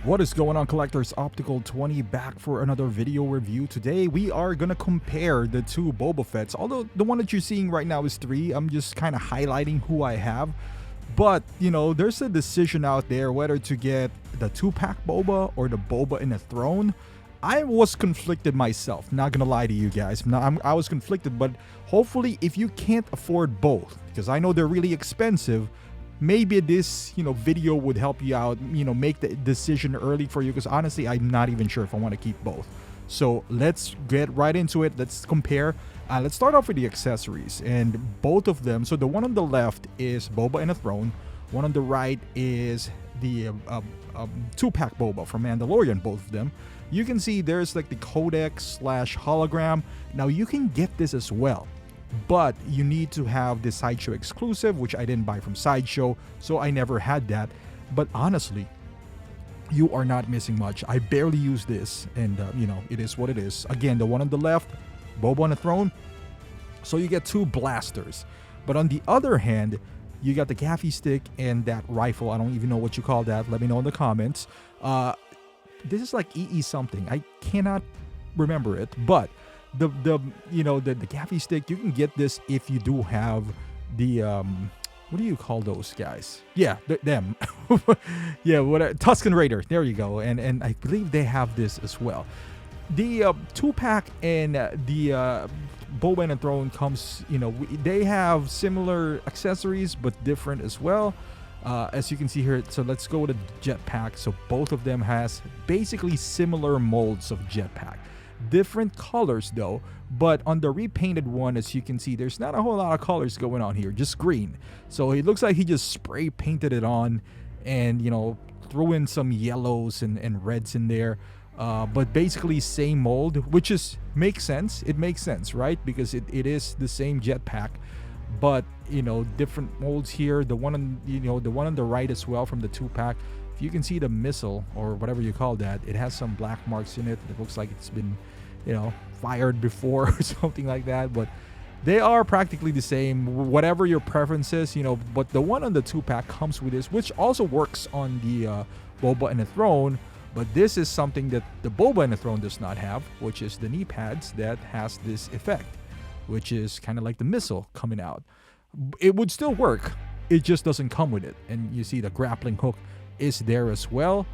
What is going on, collectors? Optical 20 back for another video review. Today we are gonna compare the two Boba Fetts. Although the one that you're seeing right now is 3, I'm just kind of highlighting who I have. But you know, there's a decision out there whether to get the 2-pack Boba or the Boba in a throne. I was conflicted myself, not gonna lie to you guys. I was conflicted, but hopefully if you can't afford both, because I know they're really expensive, maybe this video would help you out, make the decision early for you, because honestly I'm not even sure if I want to keep both. So let's get right into it. Let's compare. Let's start off with the accessories, and both of them. So the one on the left is Boba in a throne, one on the right is the 2-pack Boba from Mandalorian. Both of them, you can see there's like the codex / hologram. Now you can get this as well, but you need to have the Sideshow exclusive, which I didn't buy from Sideshow, so I never had that. But honestly, you are not missing much. I barely use this, and it is what it is. Again, the one on the left, Boba on a throne, so you get 2 blasters. But on the other hand, you got the gaffy stick and that rifle. I don't even know what you call that. Let me know in the comments. This is like EE something. I cannot remember it, but the gaffy stick, you can get this if you do have the what do you call those guys? Yeah, them. Yeah, Tusken Raider. There you go. And I believe they have this as well. The 2-pack and the Boba and the Throne comes, they have similar accessories but different as well. As you can see here, so let's go with the jetpack. So both of them has basically similar molds of jetpack. Different colors though, but on the repainted one, as you can see, there's not a whole lot of colors going on here, just green. So it looks like he just spray painted it on and threw in some yellows and reds in there, but basically same mold, which makes sense. It makes sense, right? Because it is the same jetpack, but different molds here. The one on the one on the right as well from the 2-pack, if you can see the missile or whatever you call that, it has some black marks in it. It looks like it's been fired before or something like that, but they are practically the same, whatever your preference is. But the one on the 2-pack comes with this, which also works on the Boba and the Throne. But this is something that the Boba and the Throne does not have, which is the knee pads that has this effect, which is kind of like the missile coming out. It would still work, it just doesn't come with it. And you see the grappling hook is there as well.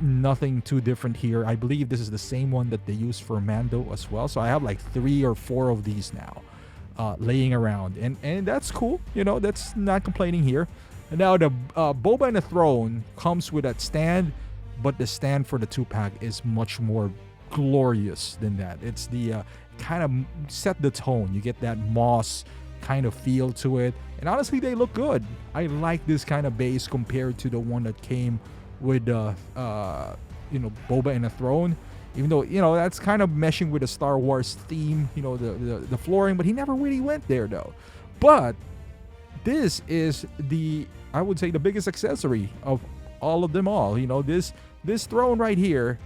Nothing too different here. I believe this is the same one that they use for Mando as well. So I have like 3 or 4 of these now laying around, and that's cool. That's not complaining here. And now the Boba and the Throne comes with that stand, but the stand for the 2-pack is much more glorious than that. It's the kind of set the tone. You get that moss kind of feel to it, and honestly they look good. I like this kind of base compared to the one that came with Boba and the Throne, even though that's kind of meshing with the Star Wars theme, the flooring, but he never really went there though. But this is I would say the biggest accessory of all of them all. This throne right here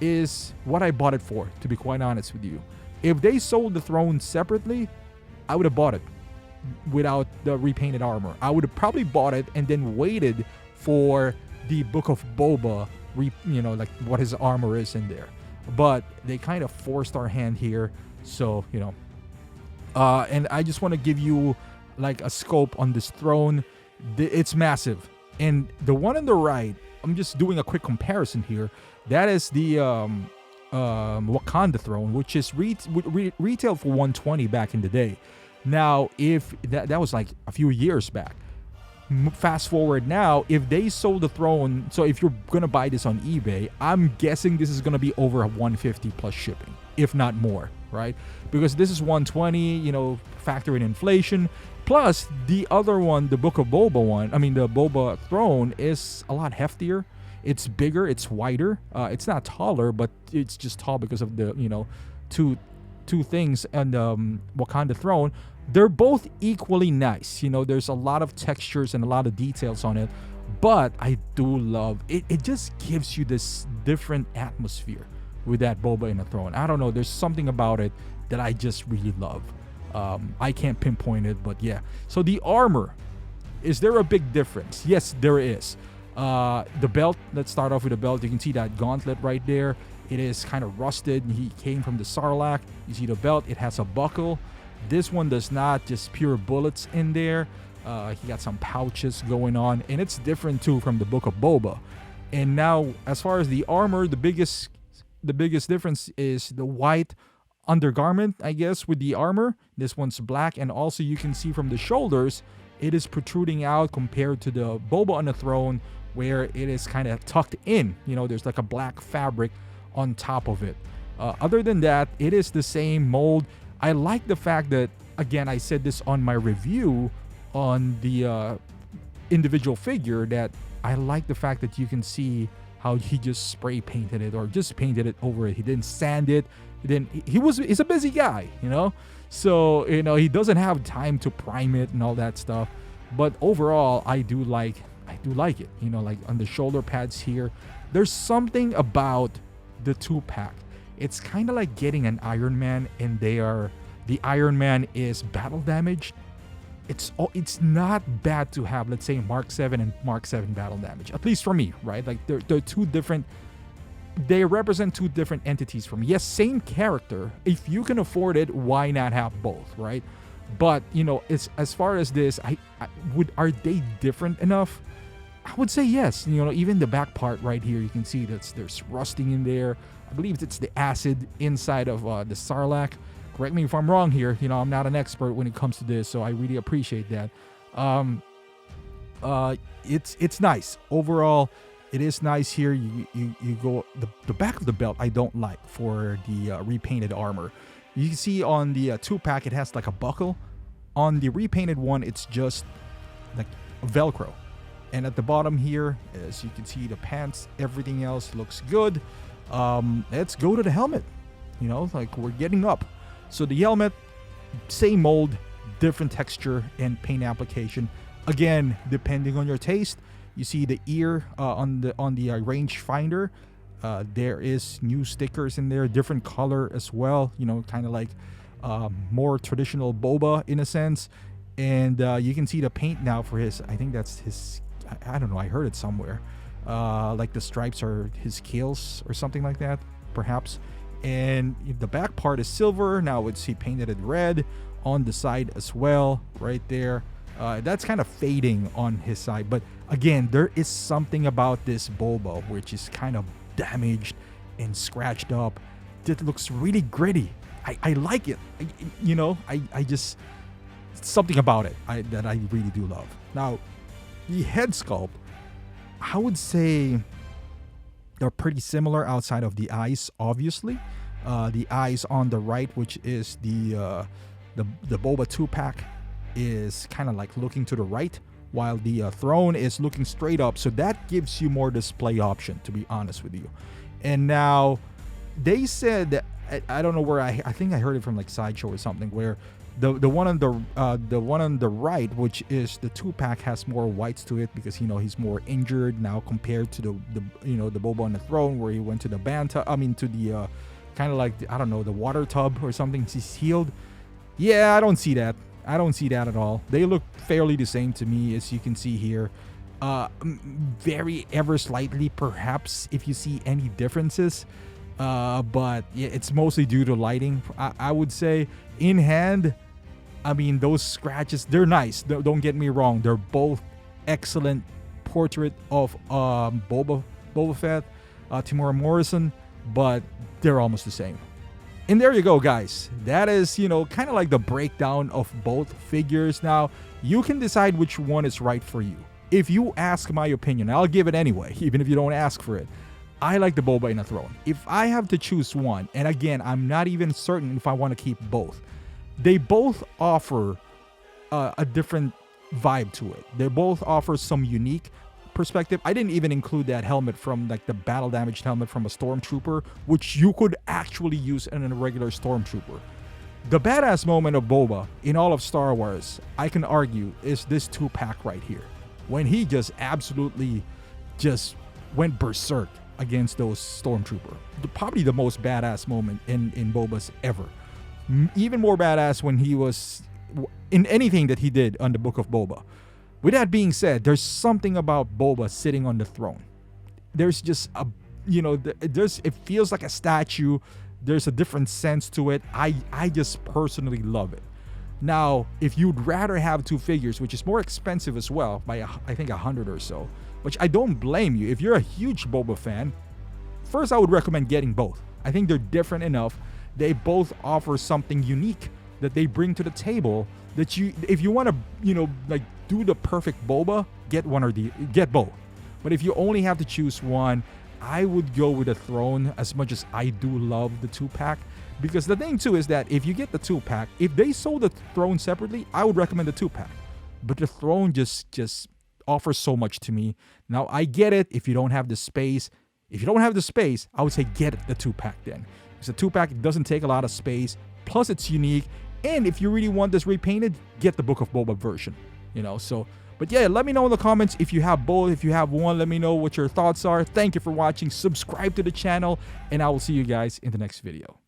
is what I bought it for, to be quite honest with you. If they sold the throne separately, I would have bought it without the repainted armor. I would have probably bought it and then waited for the Book of Boba, like what his armor is in there. But they kind of forced our hand here, so and I just want to give you like a scope on this throne. It's massive, and the one on the right, I'm just doing a quick comparison here. That is the Wakanda throne, which is retail for $120 back in the day. Now, if that was like a few years back. Fast forward now, if they sold the throne, so if you're gonna buy this on eBay, I'm guessing this is gonna be over $150 plus shipping, if not more, right? Because this is $120, factor in inflation. Plus the other one, the Book of Boba one, the Boba throne, is a lot heftier. It's bigger, it's wider. It's not taller, but it's just tall because of the two things. And Wakanda throne, they're both equally nice. There's a lot of textures and a lot of details on it, but I do love it. It just gives you this different atmosphere with that Boba in the Throne. I don't know, there's something about it that I just really love. I can't pinpoint it, but yeah. So the armor, is there a big difference? Yes, there is. The belt, let's start off with the belt. You can see that gauntlet right there. It is kind of rusted. He came from the Sarlacc. You see the belt, it has a buckle. This one does not, just pure bullets in there. He got some pouches going on, and it's different too from the Book of Boba. And now, as far as the armor, the biggest difference is the white undergarment, I guess, with the armor. This one's black, and also you can see from the shoulders, it is protruding out compared to the Boba on the throne, where it is kind of tucked in. You know, there's like a black fabric on top of it. Other than that, it is the same mold. I like the fact that, again, I said this on my review on the individual figure, that I like the fact that you can see how he just spray painted it, or just painted it over it. He didn't sand it. He's a busy guy, you know? So, you know, he doesn't have time to prime it and all that stuff. But overall, I do like it. You know, like on the shoulder pads here, there's something about the 2-pack. It's kind of like getting an Iron Man, and the Iron Man is battle damaged. It's not bad to have, let's say, Mark 7 and Mark 7 battle damage, at least for me, right? Like they're two different, they represent two different entities for me. Yes, same character. If you can afford it, why not have both, right? But, you know, it's, as far as this, are they different enough? I would say yes. You know, even the back part right here, you can see that there's rusting in there. I believe it's the acid inside of the Sarlacc. Correct me if I'm wrong here. You know, I'm not an expert when it comes to this, so I really appreciate that. It's nice overall. It is nice here. You go the back of the belt. I don't like for the repainted armor. You can see on the 2-pack it has like a buckle. On the repainted one, it's just like Velcro. And at the bottom here, as you can see, the pants, everything else looks good. Let's go to the helmet. You know, like we're getting up. So the helmet, same mold, different texture and paint application. Again, depending on your taste. You see the ear on the range finder. There is new stickers in there, different color as well. You know, kind of like more traditional Boba in a sense. And you can see the paint now for his. I think that's his. I don't know. I heard it somewhere. Like the stripes are his scales or something like that, perhaps. And the back part is silver. Now he painted it red on the side as well, right there. That's kind of fading on his side. But again, there is something about this Boba which is kind of damaged and scratched up. It looks really gritty. I like it. I just, something about it that I really do love. Now, the head sculpt, I would say they're pretty similar outside of the eyes, obviously. The eyes on the right, which is the Boba 2-pack, is kind of like looking to the right, while the throne is looking straight up. So that gives you more display option, to be honest with you. And now they said that, I don't know where, I think I heard it from like Sideshow or something, where the one on the right, which is the 2-pack, has more whites to it because, you know, he's more injured now compared to the Boba on the throne, where he went to the to the kind of like, I don't know, the water tub or something. He's healed. Yeah, I don't see that. I don't see that at all. They look fairly the same to me, as you can see here. Very ever slightly, perhaps, if you see any differences. But yeah, it's mostly due to lighting. I would say in hand, I mean, those scratches, they're nice. Don't get me wrong. They're both excellent portrait of Boba Fett, Temuera Morrison, but they're almost the same. And there you go, guys. That is, you know, kind of like the breakdown of both figures. Now, you can decide which one is right for you. If you ask my opinion, I'll give it anyway, even if you don't ask for it. I like the Boba in a throne. If I have to choose one, and again, I'm not even certain if I want to keep both. They both offer a different vibe to it. They both offer some unique perspective. I didn't even include that helmet from like the battle damaged helmet from a stormtrooper, which you could actually use in a regular stormtrooper. The badass moment of Boba in all of Star Wars, I can argue, is this 2-pack right here, when he just absolutely just went berserk against those stormtrooper. Probably the most badass moment in Boba's ever. Even more badass when he was in anything that he did on the Book of Boba. With that being said, there's something about Boba sitting on the throne. There's just a, there's, it feels like a statue. There's a different sense to it. I just personally love it. Now, if you'd rather have two figures, which is more expensive as well, by I think 100 or so, which I don't blame you. If you're a huge Boba fan, first I would recommend getting both. I think they're different enough. They both offer something unique that they bring to the table that you, if you want to, like do the perfect Boba, get both. But if you only have to choose one, I would go with the throne, as much as I do love the 2-pack. Because the thing too is that if you get the 2-pack, if they sold the throne separately, I would recommend the 2-pack. But the throne just offers so much to me. Now I get it if you don't have the space. If you don't have the space, I would say get the 2-pack then. Because the 2-pack doesn't take a lot of space. Plus it's unique. And if you really want this repainted, get the Book of Boba version. But yeah, let me know in the comments if you have both, if you have one. Let me know what your thoughts are. Thank you for watching. Subscribe to the channel, and I will see you guys in the next video.